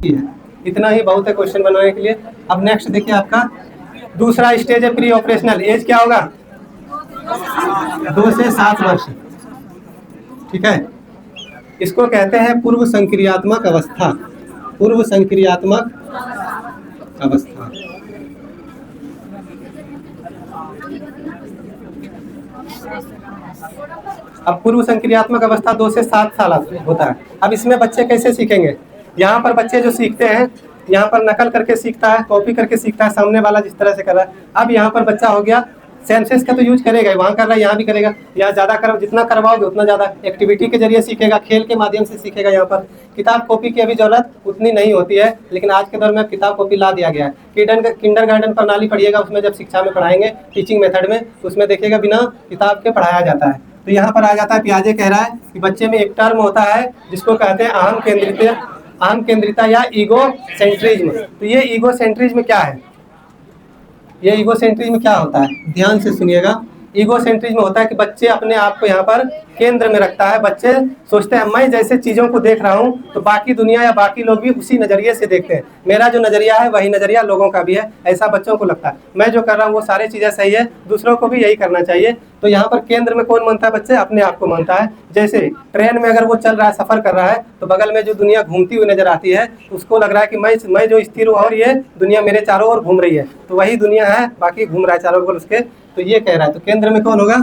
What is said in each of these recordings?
की है। इतना ही बहुत है क्वेश्चन बनाने के लिए। अब नेक्स्ट देखिए, आपका दूसरा स्टेज है प्री ऑपरेशनल। एज क्या होगा? 2 से 7 वर्ष। ठीक है, इसको कहते हैं पूर्व संक्रियात्मक अवस्था। पूर्व संक्रियात्मक अवस्था। अब पूर्व संक्रियात्मक अवस्था 2 से 7 साल होता है। अब इसमें बच्चे कैसे सीखेंगे? यहाँ पर बच्चे जो सीखते हैं, यहाँ पर नकल करके सीखता है, कॉपी करके सीखता है, सामने वाला जिस तरह से कर रहा है। अब यहाँ पर बच्चा हो गया सेंसेस का तो यूज करेगा, वहाँ कर रहा है यहाँ भी करेगा। यहाँ ज़्यादा कर, जितना करवाओगे उतना ज़्यादा एक्टिविटी के जरिए सीखेगा, खेल के माध्यम से सीखेगा। यहाँ पर किताब कॉपी की अभी ज़रूरत उतनी नहीं होती है, लेकिन आज के दौर में किताब कॉपी ला दिया गया है। किंडरगार्टन प्रणाली पढ़िएगा, उसमें जब शिक्षा में पढ़ाएंगे टीचिंग मेथड में, उसमें देखिएगा बिना किताब के पढ़ाया जाता है। तो यहाँ पर आ जाता है, पियाजे कह रहा है कि बच्चे में एक टर्म होता है जिसको कहते हैं अहम केंद्रिता या ईगो सेंट्रिज्म। तो ये ईगो सेंट्रिज्म क्या है? ये ईगो सेंट्रिज्म क्या होता है? ध्यान से सुनिएगा। ईगो सेंट्रिज्म होता है कि बच्चे अपने आप को यहाँ पर केंद्र में रखता है। बच्चे सोचते हैं मैं जैसे चीज़ों को देख रहा हूँ तो बाकी दुनिया या बाकी लोग भी उसी नज़रिए से देखते हैं। मेरा जो नज़रिया है वही नज़रिया लोगों का भी है, ऐसा बच्चों को लगता है। मैं जो कर रहा हूँ वो सारी चीज़ें सही है, दूसरों को भी यही करना चाहिए। तो यहाँ पर केंद्र में कौन मानता है? बच्चे अपने आप को मानता है। जैसे ट्रेन में अगर वो चल रहा है, सफ़र कर रहा है, तो बगल में जो दुनिया घूमती हुई नजर आती है तो उसको लग रहा है कि मैं जो स्थिर हूँ और ये दुनिया मेरे चारों ओर घूम रही है, तो वही दुनिया है, बाकी घूम रहा है चारों ओर उसके। तो ये कह रहा है, तो केंद्र में कौन होगा?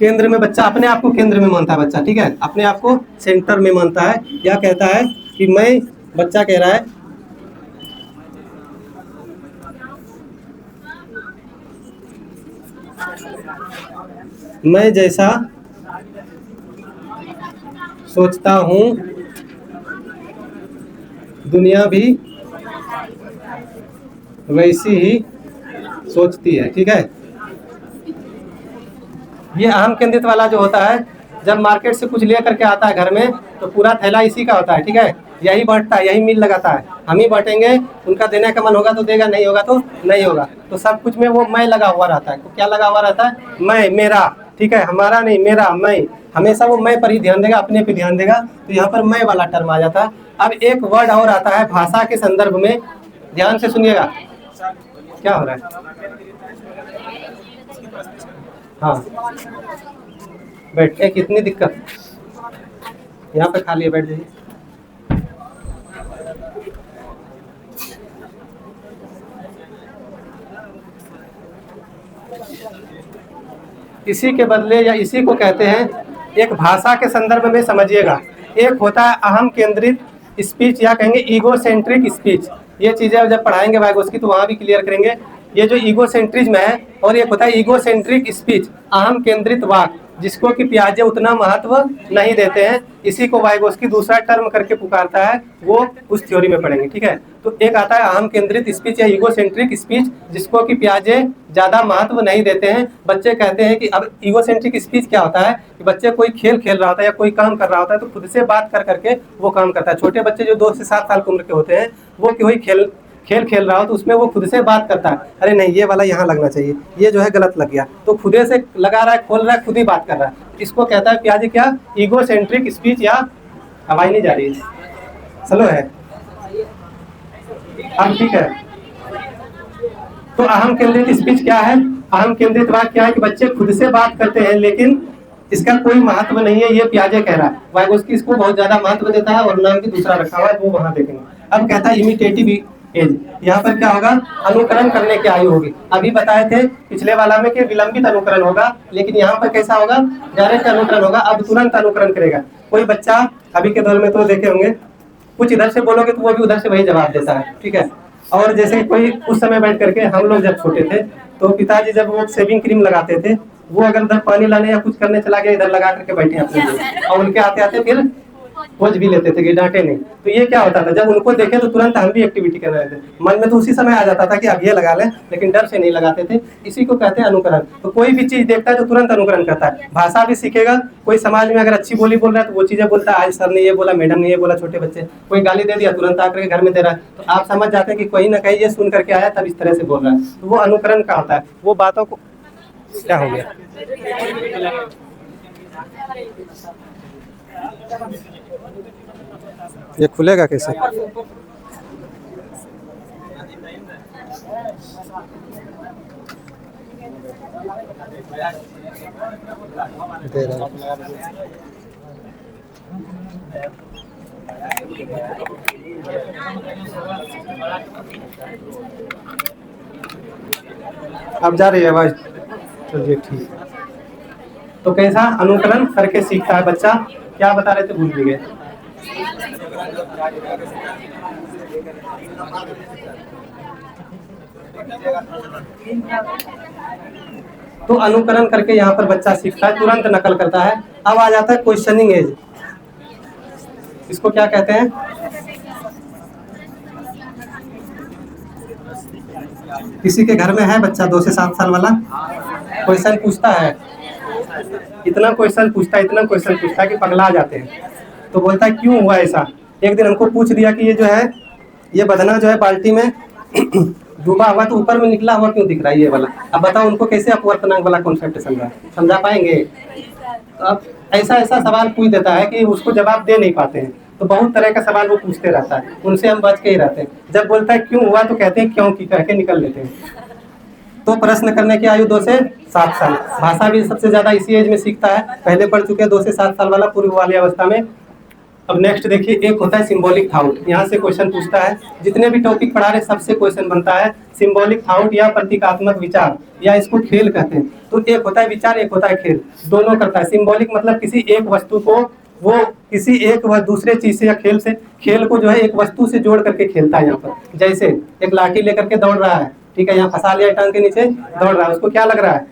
केंद्र में बच्चा अपने आप को केंद्र में मानता है बच्चा। ठीक है, अपने आप को सेंटर में मानता है। क्या कहता है कि मैं, बच्चा कह रहा है मैं जैसा सोचता हूँ दुनिया भी वैसी ही सोचती है। ठीक है, ये अहम केंद्रित वाला जो होता है, जब मार्केट से कुछ ले करके आता है घर में तो पूरा थैला इसी का होता है। ठीक है, यही बांटता है, यही मिल लगाता है, हम ही बांटेंगे। उनका देने का मन होगा तो देगा, नहीं होगा तो नहीं होगा। तो सब कुछ में वो मैं लगा हुआ रहता है। तो क्या लगा हुआ रहता है? मैं, मेरा। ठीक है, हमारा नहीं, मेरा, मैं। हमेशा वो मैं पर ही ध्यान देगा, अपने पे ध्यान देगा। तो यहाँ पर मैं वाला टर्म आ जाता है। अब एक वर्ड और आता है भाषा के संदर्भ में, ध्यान से सुनिएगा। क्या हो रहा है? हाँ, बैठ। कितनी दिक्कत, यहाँ पे खाली है, बैठ जाइए। इसी के बदले या इसी को कहते हैं, एक भाषा के संदर्भ में समझिएगा। एक होता है अहम केंद्रित स्पीच या कहेंगे ईगो सेंट्रिक स्पीच। ये चीज़ें जब पढ़ाएंगे वाइगोस्की तो वहाँ भी क्लियर करेंगे। ये जो ईगो सेंट्रिज्म है, और एक होता है ईगो सेंट्रिक स्पीच, अहम केंद्रित वाक, जिसको कि पियाजे उतना महत्व नहीं देते हैं। इसी को वाइगोस्की दूसरा टर्म करके पुकारता है, वो उस थ्योरी में पढ़ेंगे। ठीक है, तो एक आता है अहम केंद्रित स्पीच या ईगोसेंट्रिक स्पीच, जिसको कि पियाजे ज़्यादा महत्व नहीं देते हैं। बच्चे कहते हैं कि अब ईगोसेंट्रिक स्पीच क्या होता है कि बच्चे कोई खेल खेल रहा होता है या कोई काम कर रहा होता है तो खुद से बात कर करके वो काम करता है। छोटे बच्चे जो 2 से 7 साल की उम्र के होते हैं, वो कोई खेल खेल रहा हो तो उसमें वो खुद से बात करता है, अरे नहीं ये वाला यहाँ लगना चाहिए, ये जो है गलत लग गया, तो खुदे से लगा रहा है, खोल रहा है, खुद ही बात कर रहा है। इसको कहता है पियाजे क्या? Egocentric speech. या हवाई नहीं जा रही है, स्लो है। हाँ ठीक है, तो अहम केंद्रित स्पीच क्या है? अहम केंद्रित बात क्या है कि बच्चे खुद से बात करते हैं लेकिन इसका कोई महत्व नहीं है, ये पियाजे कह रहा है। वाइगोस्की इसको बहुत ज्यादा महत्व देता है और नाम भी दूसरा रखा हुआ है, वो वहां देखेंगे। अब कहता है इमिटेटिव एज, यहाँ पर क्या होगा? अनुकरण करने की आयु होगी। अभी बताए थे पिछले वाला में कि विलंबित अनुकरण होगा, लेकिन यहाँ पर कैसा होगा? डायरेक्ट अनुकरण होगा। अब तुरंत अनुकरण करेगा। कोई बच्चा अभी के दौर में तो देखे होंगे, कुछ इधर से बोलोगे तो वो भी उधर से वही जवाब देता है। ठीक है, और जैसे कोई उस समय बैठ करके, हम लोग जब छोटे थे तो पिताजी जब वो सेविंग क्रीम लगाते थे, वो अगर उधर पानी लाने या कुछ करने चला गया, इधर लगा करके बैठे अपने लिए, और उनके आते आते फिर खोज भी लेते थे कि डांटे नहीं। तो ये क्या होता था, जब उनको देखे तो तुरंत हम भी एक्टिविटी कर रहे थे। मन में तो उसी समय आ जाता था कि अब ये लगा लें, लेकिन डर से नहीं लगाते थे। इसी को कहते हैं अनुकरण। तो कोई भी चीज देखता है तो तुरंत अनुकरण करता है। भाषा भी सीखेगा। कोई समाज में अगर अच्छी बोली बोल रहा है तो वो चीजें बोलता है, आज सर ने ये बोला, मैडम ने ये बोला, छोटे बच्चे कोई गाली दे दिया तुरंत आकर के घर में दे रहा है, तो आप समझ जाते हैं कि कहीं ना कहीं ये सुन करके आया तब इस तरह से बोल रहा है। तो वो अनुकरण का होता है। वो बातों को क्या हो गया, ये खुलेगा कैसे? दे रहा हूँ। अब जा रही है आवाज? चलिए ठीक। तो कैसा अनुकरण करके सीखता है बच्चा? क्या बता रहे थे, भूल भी गए। तो अनुकरण करके यहाँ पर बच्चा सीखता है, तुरंत नकल करता है। अब आ जाता है क्वेश्चनिंग एज। इसको क्या कहते हैं? किसी के घर में है बच्चा 2 से 7 साल वाला, क्वेश्चन पूछता है, इतना क्वेश्चन पूछता है, इतना क्वेश्चन पूछता है कि पगला जाते हैं। तो बोलता है क्यों हुआ ऐसा? एक दिन हमको पूछ दिया कि ये जो है, ये बदना जो है बाल्टी में डूबा हुआ तो ऊपर में निकला हुआ क्यों दिख रहा है ये वाला? अब बताओ उनको कैसे अपवर्तनांक वाला कॉन्सेप्ट समझा पाएंगे? तो अब ऐसा ऐसा सवाल पूछ देता है कि उसको जवाब दे नहीं पाते हैं। तो बहुत तरह का सवाल वो पूछते रहता है, उनसे हम बच के ही रहते हैं। जब बोलता है क्यों हुआ तो कहते हैं क्यों की कह के निकल लेते हैं। तो प्रश्न करने की आयु 2 से 7 साल। भाषा भी सबसे ज्यादा इसी एज में सीखता है। पहले पढ़ चुके हैं 2 से 7 साल वाला पूर्व वाली अवस्था में। अब नेक्स्ट देखिए, एक होता है सिंबॉलिक थाउट। यहाँ से क्वेश्चन पूछता है, जितने भी टॉपिक पढ़ा रहे सबसे क्वेश्चन बनता है सिंबॉलिक थाउट या प्रतीकात्मक विचार, या इसको खेल कहते हैं। तो एक होता है विचार, एक होता है खेल, दोनों करता है। सिंबॉलिक मतलब किसी एक वस्तु को वो किसी एक व दूसरे चीज से या खेल से, खेल को जो है एक वस्तु से जोड़ करके खेलता है। यहाँ पर जैसे एक लाठी लेकर के दौड़ रहा है, ठीक है, यहाँ फंसा लिया टांग के नीचे, दौड़ रहा है, उसको क्या लग रहा है?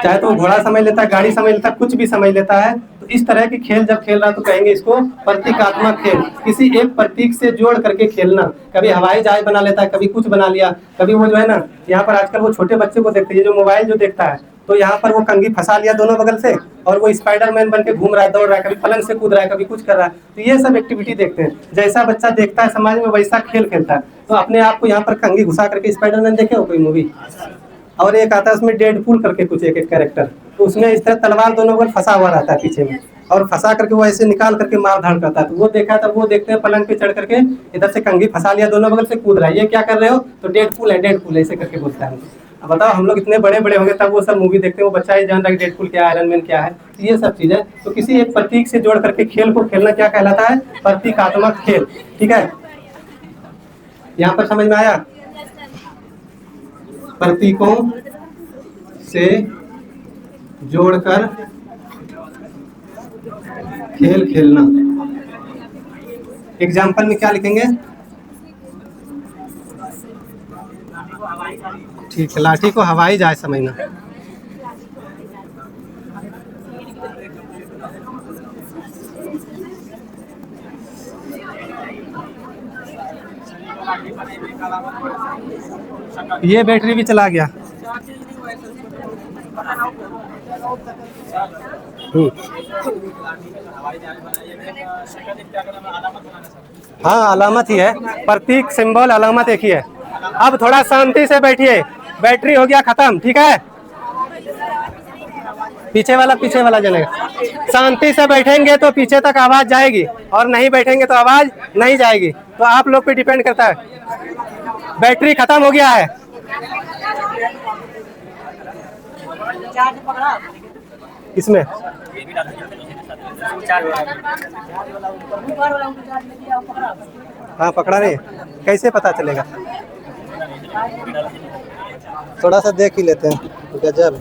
चाहे तो घोड़ा समझ लेता है, गाड़ी समझ लेता है, कुछ भी समझ लेता है। तो इस तरह की खेल जब खेल रहा है तो कहेंगे इसको प्रतीकात्मक खेल। किसी एक प्रतीक से जोड़ करके खेलना। कभी हवाई जहाज बना लेता है, कभी कुछ बना लिया, कभी वो जो है ना, यहाँ पर आजकल वो छोटे बच्चे को देखते हैं, जो मोबाइल जो देखता है, तो यहाँ पर वो कंघी फंसा लिया दोनों बगल से और वो स्पाइडरमैन बन के घूम रहा है, दौड़ रहा है, कभी पलंग से कूद रहा है, कभी कुछ कर रहा है। तो ये सब एक्टिविटी देखते हैं। जैसा बच्चा देखता है समाज में वैसा खेल खेलता है। तो अपने आप को यहाँ पर कंघी घुसा करके, स्पाइडरमैन देखे हो कोई मूवी? और एक आता है उसमें डेडपूल करके कुछ एक कैरेक्टर, तो उसमें इस तरह तलवार दोनों बगल फंसा हुआ रहता है पीछे में, और फंसा करके वो ऐसे निकाल करके मार धाड़ करता है। तो वो देखा, तब वो देखते हैं पलंग पे चढ़ करके इधर से कंघी फंसा लिया दोनों बगल से कूद रहा है, ये क्या कर रहे हो? तो डेडपूल है, डेडपूल ऐसे करके बोलता है। अब बताओ हम लोग इतने बड़े बड़े होंगे तब वो सब मूवी देखते हैं, वो बच्चा ही जान रहा है डेडपूल क्या है, आयरन मैन क्या है, तो ये सब चीजें। तो किसी एक प्रतीक से जोड़ करके खेल को खेलना क्या कहलाता है? प्रतीकात्मक खेल। ठीक है, यहाँ पर समझ में आया? प्रतीकों से जोड़कर खेल खेलना। एग्जाम्पल में क्या लिखेंगे? ठीक है, लाठी को हवाई जहाज समझना। ये बैटरी भी चला गया। हाँ, अलामत ही है, प्रतीक, सिंबल, अलामत एक ही है। अब थोड़ा शांति से बैठिए, बैटरी हो गया खत्म। ठीक है, पीछे वाला जनेगा। शांति से बैठेंगे तो पीछे तक आवाज जाएगी, और नहीं बैठेंगे तो आवाज नहीं जाएगी। तो आप लोग पे डिपेंड करता है। बैटरी खत्म हो गया है। इसमें हाँ, पकड़ा नहीं, कैसे पता चलेगा? थोड़ा सा देख ही लेते हैं। गजब,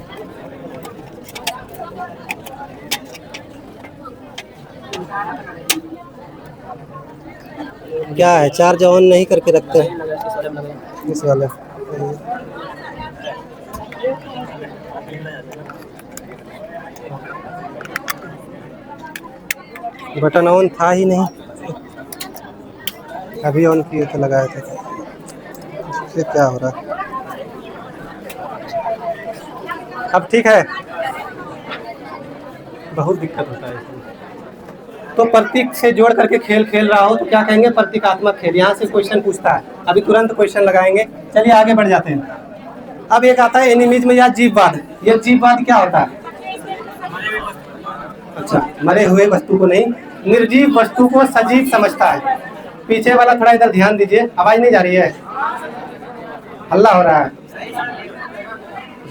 क्या है, चार्ज ऑन नहीं करके रखते हैं इस वाले। बटन ऑन था ही नहीं, अभी ऑन किए तो लगाया था। इससे क्या हो रहा है? अब ठीक है, बहुत दिक्कत होता है इसमें। तो प्रतीक से जोड़ करके खेल खेल रहा हो तो क्या कहेंगे? प्रतीकात्मक खेल। यहाँ से क्वेश्चन पूछता है, अभी तुरंत क्वेश्चन लगाएंगे। चलिए आगे बढ़ जाते हैं। अब एक आता है एनिमिज्म या जीववाद। ये जीववाद क्या होता है? अच्छा, मरे हुए वस्तु को नहीं, निर्जीव वस्तु को सजीव समझता है। पीछे वाला थोड़ा इधर ध्यान दीजिए, आवाज नहीं जा रही है, हल्ला हो रहा है,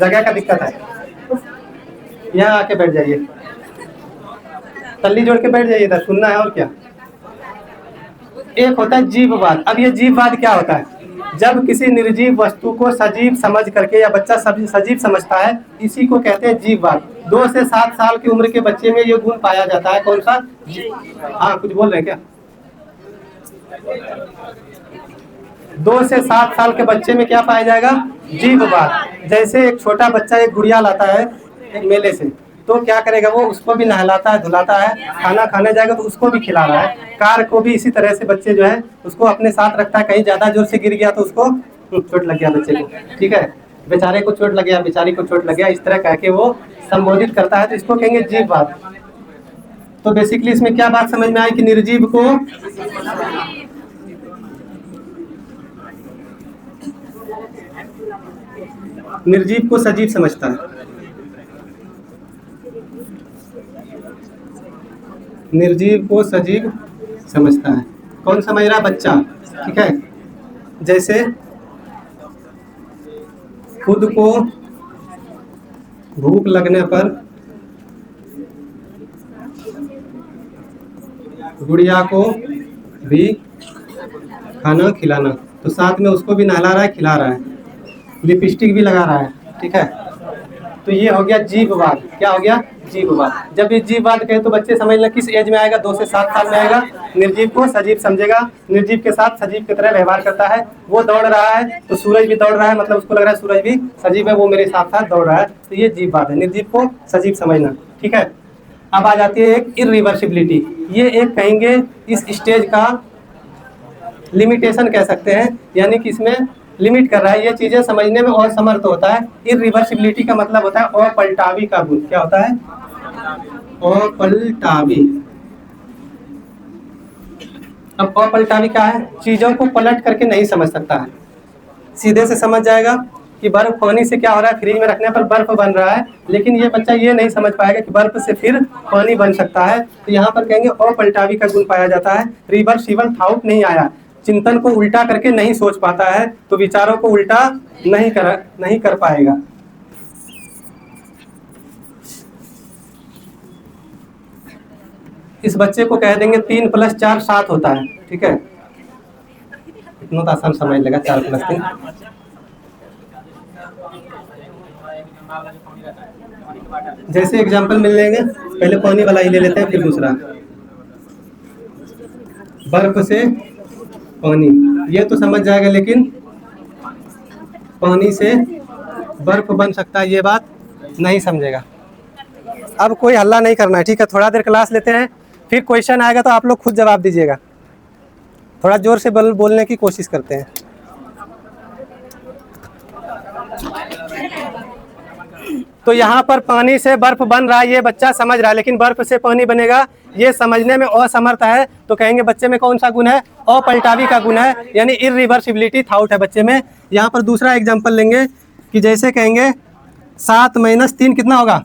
जगह का दिक्कत है। यहाँ आके बैठ जाइए, तल्ली जोड़ के बैठ जाइए, इधर सुनना है और क्या। एक होता है जीववाद। अब ये जीववाद क्या होता है? जब किसी निर्जीव वस्तु को सजीव समझ करके या बच्चा सजीव समझता है, इसी को कहते हैं जीववाद। 2 से 7 साल की उम्र के बच्चे में ये गुण पाया जाता है। कौन सा? हाँ, कुछ बोल रहे हैं क्या? 2 से 7 साल के बच्चे में क्या पाया जाएगा? जीववाद। जैसे एक छोटा बच्चा एक गुड़िया लाता है एक मेले से, तो क्या करेगा वो? उसको भी नहलाता है, धुलाता है, खाना खाने जाएगा तो उसको भी खिला रहा है। कार को भी इसी तरह से बच्चे जो है उसको अपने साथ रखता है। कहीं ज्यादा जोर से गिर गया तो उसको चोट लग गया बच्चे को, ठीक है, बेचारे को चोट लग गया, बेचारी को चोट लग गया, इस तरह कह के वो संबोधित करता है, तो इसको कहेंगे जीववाद। तो बेसिकली इसमें क्या बात समझ में आई कि निर्जीव को सजीव समझता है। निर्जीव को सजीव समझता है। कौन समझ रहा? बच्चा, ठीक है। जैसे खुद को भूख लगने पर गुड़िया को भी खाना खिलाना, तो साथ में उसको भी नहला रहा है, खिला रहा है, लिपस्टिक भी लगा रहा है, ठीक है। तो ये हो गया जीववाद। क्या हो गया? जीववाद। जब ये जीववाद कहे तो बच्चे समझ लें किस एज में आएगा? 2 से 7 साल में आएगा। निर्जीव को सजीव समझेगा, निर्जीव के साथ सजीव की तरह व्यवहार करता है। वो दौड़ रहा है तो सूरज भी दौड़ रहा है, मतलब उसको लग रहा है सूरज भी सजीव है, वो मेरे साथ साथ दौड़ रहा है। तो ये जीववाद है, निर्जीव को सजीव समझना, ठीक है। अब आ जाती है एक इरिवर्सिबिलिटी। ये एक कहेंगे इस स्टेज का लिमिटेशन कह सकते हैं, यानी कि इसमें लिमिट कर रहा है, ये चीजें समझने में असमर्थ होता है। इरिवर्सिबिलिटी का मतलब होता है अपलटावी का गुण। क्या होता है? अपलटावी। अब अपलटावी क्या है? चीजों को पलट करके नहीं समझ सकता है। सीधे से समझ जाएगा कि बर्फ पानी से क्या हो रहा है, फ्रिज में रखने पर बर्फ बन रहा है, लेकिन ये बच्चा ये नहीं समझ पाएगा कि बर्फ से फिर पानी बन सकता है। तो यहाँ पर कहेंगे अपलटावी का गुण पाया जाता है। रिवर्सिबल थॉट नहीं आया, चिंतन को उल्टा करके नहीं सोच पाता है, तो विचारों को उल्टा नहीं कर पाएगा। इस बच्चे को कह देंगे 3 + 4 7 होता है, ठीक है। इतना तो आसान समझ लेगा, 4 + 3। जैसे एग्जाम्पल मिल लेंगे, पहले पानी वाला ही ले लेते हैं, फिर दूसरा। बर्फ से पानी, ये तो समझ जाएगा, लेकिन पानी से बर्फ बन सकता है ये बात नहीं समझेगा। अब कोई हल्ला नहीं करना है, ठीक है। थोड़ा देर क्लास लेते हैं, फिर क्वेश्चन आएगा तो आप लोग खुद जवाब दीजिएगा। थोड़ा जोर से बोलने की कोशिश करते हैं। तो यहाँ पर पानी से बर्फ बन रहा है, ये बच्चा समझ रहा है, लेकिन बर्फ से पानी बनेगा ये समझने में असमर्थ है। तो कहेंगे बच्चे में कौन सा गुण है? अपलटावी का गुण है, यानी इरिवर्सिबिलिटी थॉट है बच्चे में। यहाँ पर दूसरा एग्जांपल लेंगे कि जैसे कहेंगे 7 - 3 कितना होगा?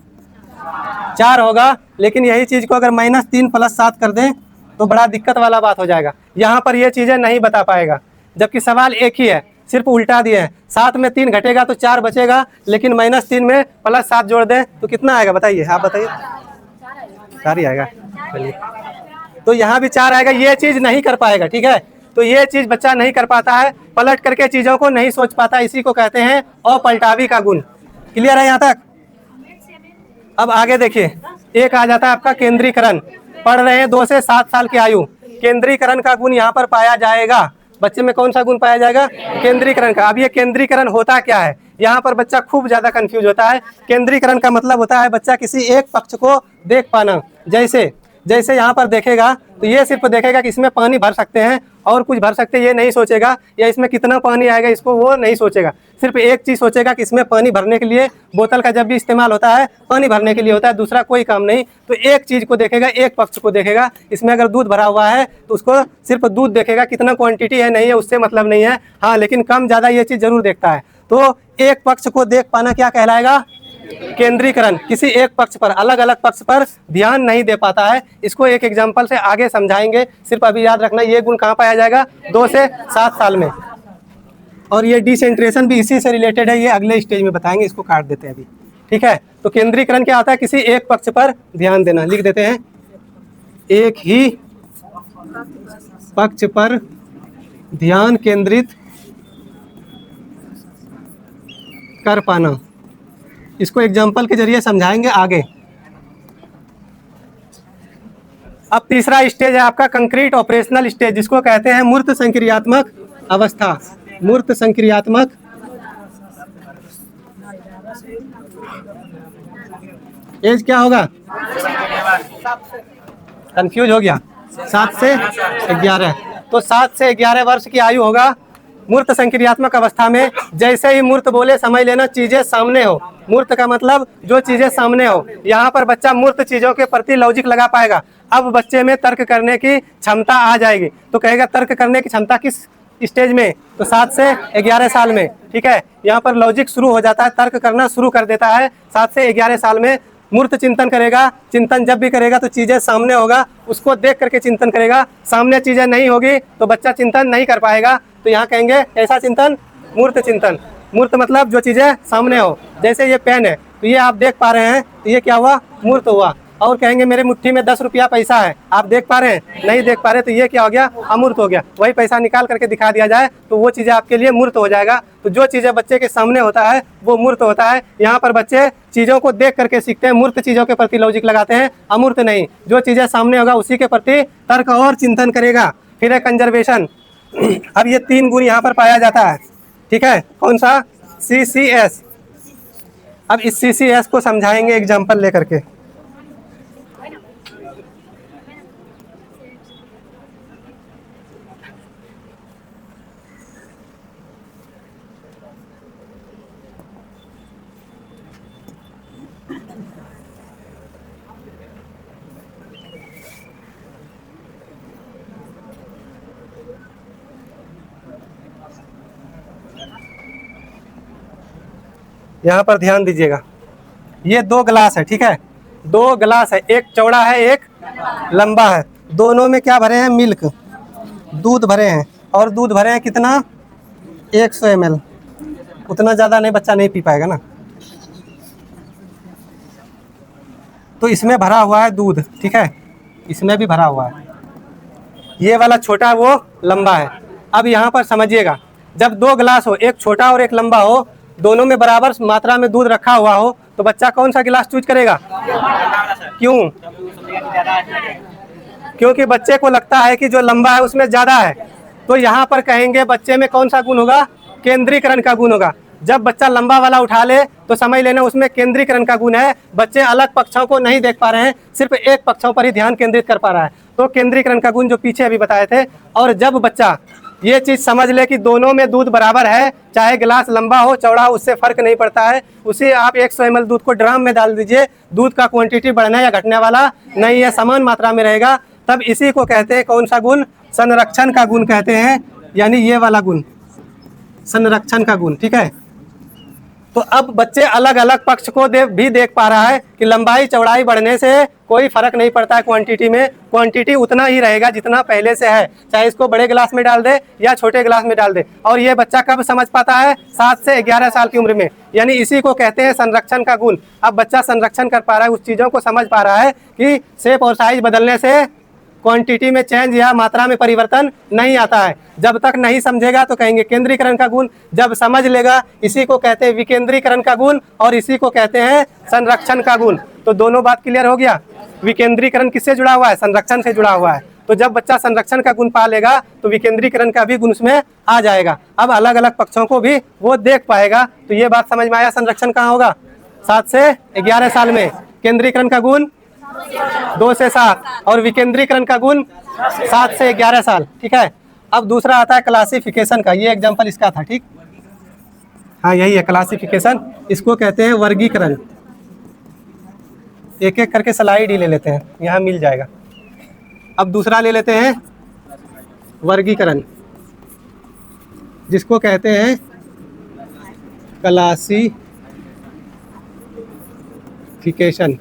4 होगा, लेकिन यही चीज़ को अगर -3 + 7 कर दें तो बड़ा दिक्कत वाला बात हो जाएगा। यहाँ पर ये चीज़ें नहीं बता पाएगा, जबकि सवाल एक ही है, सिर्फ उल्टा दिए हैं। 7 में 3 घटेगा तो 4 बचेगा, लेकिन -3 में +7 जोड़ दें तो कितना आएगा? बताइए, आप बताइए। 4 ही आएगा, चलिए। तो यहाँ भी 4 आएगा, ये चीज़ नहीं कर पाएगा, ठीक है। तो ये चीज़ बच्चा नहीं कर पाता है, पलट करके चीज़ों को नहीं सोच पाता, इसी को कहते हैं अपलटावी का गुण। क्लियर है यहाँ तक? अब आगे देखिए, एक आ जाता है आपका केंद्रीकरण। पढ़ रहे हैं 2 से 7 साल की आयु, केंद्रीकरण का गुण यहाँ पर पाया जाएगा। बच्चे में कौन सा गुण पाया जाएगा? केंद्रीकरण का। अब ये केंद्रीकरण होता क्या है? यहाँ पर बच्चा खूब ज्यादा कंफ्यूज होता है। केंद्रीकरण का मतलब होता है बच्चा किसी एक पक्ष को देख पाना। जैसे यहाँ पर देखेगा तो ये सिर्फ देखेगा कि इसमें पानी भर सकते हैं और कुछ भर सकते हैं, ये नहीं सोचेगा, या इसमें कितना पानी आएगा इसको वो नहीं सोचेगा। सिर्फ एक चीज़ सोचेगा कि इसमें पानी भरने के लिए, बोतल का जब भी इस्तेमाल होता है पानी भरने के लिए होता है, दूसरा कोई काम नहीं। तो एक चीज़ को देखेगा, एक पक्ष को देखेगा। इसमें अगर दूध भरा हुआ है तो उसको सिर्फ दूध देखेगा, कितना क्वांटिटी है नहीं है उससे मतलब नहीं है, हाँ, लेकिन कम ज़्यादा ये चीज़ जरूर देखता है। तो एक पक्ष को देख पाना क्या कहलाएगा? केंद्रीकरण, किसी एक पक्ष पर, अलग अलग पक्ष पर ध्यान नहीं दे पाता है। इसको एक एग्जाम्पल से आगे समझाएंगे, सिर्फ अभी याद रखना ये गुण कहाँ पाया जाएगा, 2 से 7 साल में। और ये डिसेंट्रेशन भी इसी से रिलेटेड है, ये अगले स्टेज में बताएंगे, इसको काट देते हैं अभी, ठीक है। तो केंद्रीकरण क्या होता है, किसी एक पक्ष पर ध्यान देना, लिख देते हैं, एक ही पक्ष पर ध्यान केंद्रित कर पाना। इसको एग्जाम्पल के जरिए समझाएंगे आगे। अब तीसरा स्टेज है आपका कंक्रीट ऑपरेशनल स्टेज, जिसको कहते हैं मूर्त संक्रियात्मक अवस्था। मूर्त संक्रियात्मक एज क्या होगा, कंफ्यूज हो गया, 7 से 11। तो 7 से 11 वर्ष की आयु होगा मूर्त संक्रियात्मक अवस्था में। जैसे ही मूर्त बोले समझ लेना चीजें सामने हो। मूर्त का मतलब जो चीजें सामने हो। यहाँ पर बच्चा मूर्त चीजों के प्रति लॉजिक लगा पाएगा। अब बच्चे में तर्क करने की क्षमता आ जाएगी। तो कहेगा तर्क करने की क्षमता किस स्टेज में, तो 7 से 11 साल में, ठीक है। यहाँ पर लॉजिक शुरू हो जाता है, तर्क करना शुरू कर देता है 7 से 11 साल में। मूर्त चिंतन करेगा, चिंतन जब भी करेगा तो चीजें सामने होगा, उसको देख करके चिंतन करेगा। सामने चीजें नहीं होगी तो बच्चा चिंतन नहीं कर पाएगा। तो यहाँ कहेंगे ऐसा चिंतन मूर्त चिंतन। मूर्त मतलब जो चीजें सामने हो। जैसे ये पेन है तो ये आप देख पा रहे हैं, तो ये क्या हुआ, मूर्त हुआ। और कहेंगे मेरे मुट्ठी में 10 रुपया पैसा है, आप देख पा रहे हैं, नहीं देख पा रहे, तो ये क्या हो गया, अमूर्त हो गया। वही पैसा निकाल करके दिखा दिया जाए तो वो चीज़ें आपके लिए मूर्त हो जाएगा। तो जो चीज़ें बच्चे के सामने होता है वो मूर्त होता है। यहाँ पर बच्चे चीज़ों को देख करके सीखते हैं, मूर्त चीज़ों के प्रति लॉजिक लगाते हैं, अमूर्त नहीं। जो चीज़ें सामने होगा उसी के प्रति तर्क और चिंतन करेगा। फिर है कंजर्वेशन। अब ये 3 गुण यहाँ पर पाया जाता है, ठीक है। कौन सा, CCS। अब इस CCS को समझाएंगे एग्जाम्पल लेकर के। यहाँ पर ध्यान दीजिएगा, ये 2 गिलास है, ठीक है। 2 गिलास है, एक चौड़ा है एक लंबा है। दोनों में क्या भरे हैं, मिल्क, दूध भरे हैं। और दूध भरे हैं कितना, 100 ml। उतना ज़्यादा नहीं, बच्चा नहीं पी पाएगा ना। तो इसमें भरा हुआ है दूध, ठीक है, इसमें भी भरा हुआ है। ये वाला छोटा वो लंबा है। अब यहाँ पर समझिएगा, जब 2 गिलास हो, एक छोटा और एक लंबा हो, दोनों में बराबर मात्रा में दूध रखा हुआ हो, तो बच्चा कौन सा गिलास चूज करेगा, क्यों, क्योंकि बच्चे को लगता है कि जो लंबा है उसमें ज़्यादा है। तो यहाँ पर कहेंगे बच्चे में कौन सा गुण होगा, केंद्रीकरण का गुण होगा। जब बच्चा लंबा वाला उठा ले तो समझ लेना उसमें केंद्रीकरण का गुण है। बच्चे अलग पक्षों को नहीं देख पा रहे हैं, सिर्फ एक पक्षों पर ही ध्यान केंद्रित कर पा रहा है। तो केंद्रीकरण का गुण जो पीछे अभी बताए थे। और जब बच्चा ये चीज़ समझ ले कि दोनों में दूध बराबर है, चाहे गिलास लंबा हो चौड़ा हो, उससे फर्क नहीं पड़ता है। उसे आप 100 ml दूध को ड्राम में डाल दीजिए, दूध का क्वांटिटी बढ़ने या घटने वाला नहीं है, समान मात्रा में रहेगा। तब इसी को कहते हैं कौन सा गुण, संरक्षण का गुण कहते हैं, यानी ये वाला गुण, संरक्षण का गुण, ठीक है। तो अब बच्चे अलग अलग पक्ष को भी देख पा रहा है कि लंबाई चौड़ाई बढ़ने से कोई फर्क नहीं पड़ता है क्वांटिटी में। क्वांटिटी उतना ही रहेगा जितना पहले से है, चाहे इसको बड़े गिलास में डाल दे या छोटे गिलास में डाल दे। और ये बच्चा कब समझ पाता है, 7 से 11 साल की उम्र में, यानी इसी को कहते हैं संरक्षण का गुण। अब बच्चा संरक्षण कर पा रहा है, उस चीज़ों को समझ पा रहा है कि शेप और साइज बदलने से क्वांटिटी में चेंज या मात्रा में परिवर्तन नहीं आता है। जब तक नहीं समझेगा तो कहेंगे केंद्रीकरण का गुण, जब समझ लेगा इसी को कहते हैं विकेंद्रीकरण का गुण और इसी को कहते हैं संरक्षण का गुण। तो दोनों बात क्लियर हो गया। विकेंद्रीकरण किससे जुड़ा हुआ है, संरक्षण से जुड़ा हुआ है। तो जब बच्चा संरक्षण का गुण पा लेगा तो विकेंद्रीकरण का भी गुण उसमें आ जाएगा। अब अलग अलग पक्षों को भी वो देख पाएगा। तो ये बात समझ में आया, संरक्षण कहाँ होगा, 7 से 11 साल में। केंद्रीकरण का गुण 2 से 7 और विकेंद्रीकरण का गुण 7 से 11 साल, ठीक है। अब दूसरा आता है क्लासिफिकेशन का, ये एग्जांपल इसका था, ठीक। हाँ यही है क्लासिफिकेशन, इसको कहते हैं वर्गीकरण। एक एक करके स्लाइड ही ले लेते हैं, यहाँ मिल जाएगा। अब दूसरा ले लेते हैं वर्गीकरण, जिसको कहते हैं क्लासिफिकेशन। वर्गीकरण।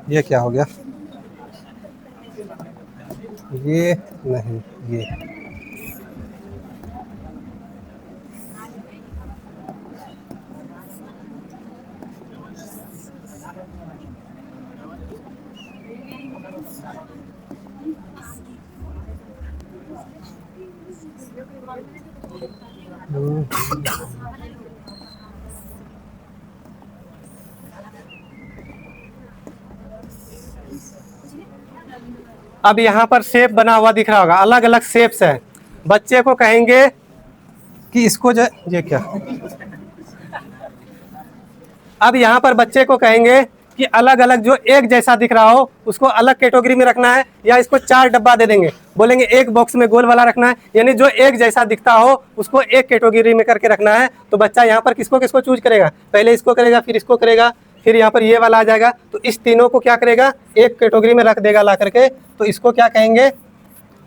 ये क्या हो गया? ये नहीं, ये अब यहाँ पर शेप बना हुआ दिख रहा होगा, अलग अलग शेप्स है। बच्चे को कहेंगे कि इसको जो ये क्या, अब यहाँ पर बच्चे को कहेंगे कि अलग अलग जो एक जैसा दिख रहा हो उसको अलग कैटेगरी में रखना है, या इसको 4 डब्बा दे देंगे, बोलेंगे एक बॉक्स में गोल वाला रखना है, यानी जो एक जैसा दिखता हो उसको एक कैटेगरी में करके रखना है। तो बच्चा यहाँ पर किसको किसको चूज करेगा? पहले इसको करेगा, फिर इसको करेगा, फिर यहाँ पर ये वाला आ जाएगा। तो इस तीनों को क्या करेगा? एक कैटेगरी में रख देगा ला करके। तो इसको क्या कहेंगे?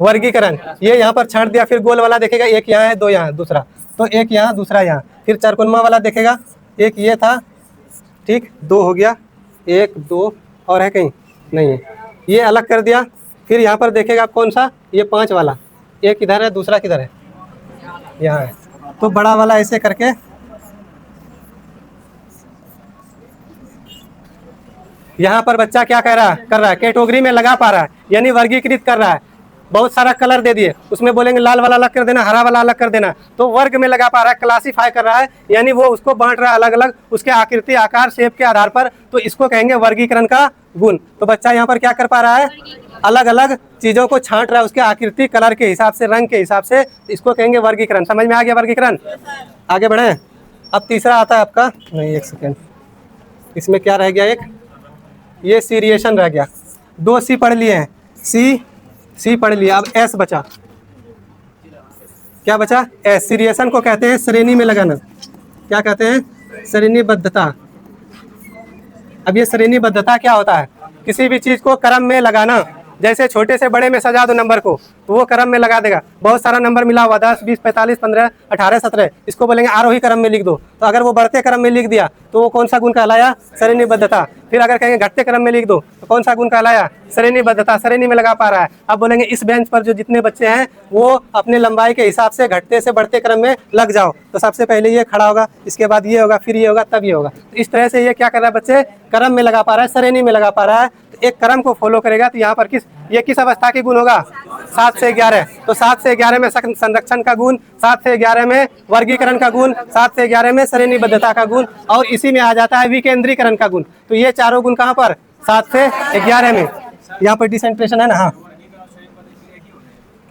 वर्गीकरण। ये यहाँ पर छांट दिया, फिर गोल वाला देखेगा, एक यहाँ है, दो यहाँ, दूसरा, तो एक यहाँ, दूसरा यहाँ, फिर चरकोनमा वाला देखेगा, एक ये था, ठीक, 2 हो गया, 1 2 और है कहीं नहीं है, ये अलग कर दिया। फिर यहाँ पर देखेगा कौन सा? ये 5 वाला, एक इधर है, दूसरा किधर है? यहाँ है। तो बड़ा वाला ऐसे करके यहाँ पर बच्चा क्या कर रहा है? कैटेगरी में लगा पा रहा है, यानी वर्गीकृत कर रहा है। बहुत सारा कलर दे दिए, उसमें बोलेंगे लाल वाला अलग कर देना, हरा वाला अलग कर देना, तो वर्ग में लगा पा रहा है, क्लासीफाई कर रहा है, यानी वो उसको बांट रहा है अलग अलग उसके आकृति, आकार, शेप के आधार पर। तो इसको कहेंगे वर्गीकरण का गुण। तो बच्चा यहाँ पर क्या कर पा रहा है? अलग अलग चीजों को छांट रहा है उसके आकृति, कलर के हिसाब से, रंग के हिसाब से। इसको कहेंगे वर्गीकरण। समझ में आ गया वर्गीकरण? आगे बढ़े। अब तीसरा आता है आपका, नहीं 1 सेकेंड, इसमें क्या रह गया? एक ये सीरिएशन रह गया। 2 सी पढ़ लिए हैं, सी पढ़ लिया, अब एस बचा। क्या बचा? एस। सीरिएशन को कहते हैं श्रेणी में लगाना। क्या कहते हैं? श्रेणीबद्धता। अब ये श्रेणीबद्धता क्या होता है? किसी भी चीज को क्रम में लगाना। जैसे छोटे से बड़े में सजा दो नंबर को, तो वो क्रम में लगा देगा। बहुत सारा नंबर मिला हुआ, 10 20 45 15 18 17, इसको बोलेंगे आरोही क्रम में लिख दो। तो अगर वो बढ़ते क्रम में लिख दिया तो वो कौन सा गुण कहलाया? श्रेणीबद्धता। फिर अगर कहेंगे घटते क्रम में लिख दो तो कौन सा गुण कहलाया? श्रेणीबद्धता। श्रेणी में लगा पा रहा है। अब बोलेंगे इस बेंच पर जो जितने बच्चे हैं वो अपने लंबाई के हिसाब से घटते से बढ़ते क्रम में लग जाओ। तो सबसे पहले ये खड़ा होगा, इसके बाद ये होगा, फिर ये होगा, तब ये होगा। तो इस तरह से ये क्या कर रहा है? बच्चे क्रम में लगा पा रहा है, श्रेणी में लगा पा रहा है। तो एक क्रम को फॉलो करेगा। तो यहाँ पर ये किस अवस्था के गुण होगा? 7 से 11। तो 7 से 11 में संरक्षण का गुण, 7 से 11 में वर्गीकरण का गुण, 7 से 11 में श्रेणीबद्धता का गुण, और इसी में आ जाता है विकेंद्रीकरण का गुण। तो ये चारों गुण कहाँ पर? 7 से 11 में। यहाँ पर डिसेंट्रेशन है ना? हाँ,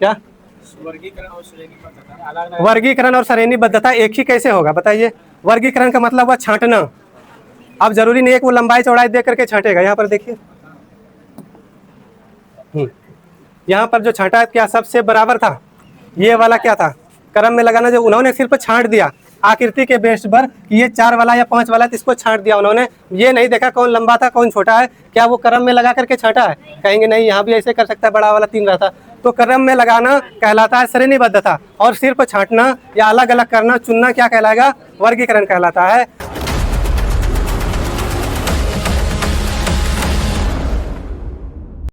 क्या वर्गीकरण और श्रेणीबद्धता एक ही कैसे होगा बताइए? वर्गीकरण का मतलब हुआ छांटना। अब जरूरी नहीं है कि वो लंबाई चौड़ाई देख करके छांटेगा। यहाँ पर देखिए, यहाँ पर जो छांटा क्या सबसे बराबर था? ये वाला क्या था? क्रम में लगाना। जो उन्होंने सिर्फ छांट दिया आकृति के बेस पर कि ये 4 वाला या 5 वाला, तो इसको छांट दिया उन्होंने। ये नहीं देखा कौन लंबा था कौन छोटा है। क्या वो क्रम में लगा करके छांटा है? कहेंगे नहीं, यहाँ भी ऐसे कर सकता है, बड़ा वाला 3 रहता। तो क्रम में लगाना कहलाता है श्रेणीबद्धता, और सिर्फ छांटना या अलग अलग करना, चुनना क्या कहलाएगा? वर्गीकरण कहलाता है।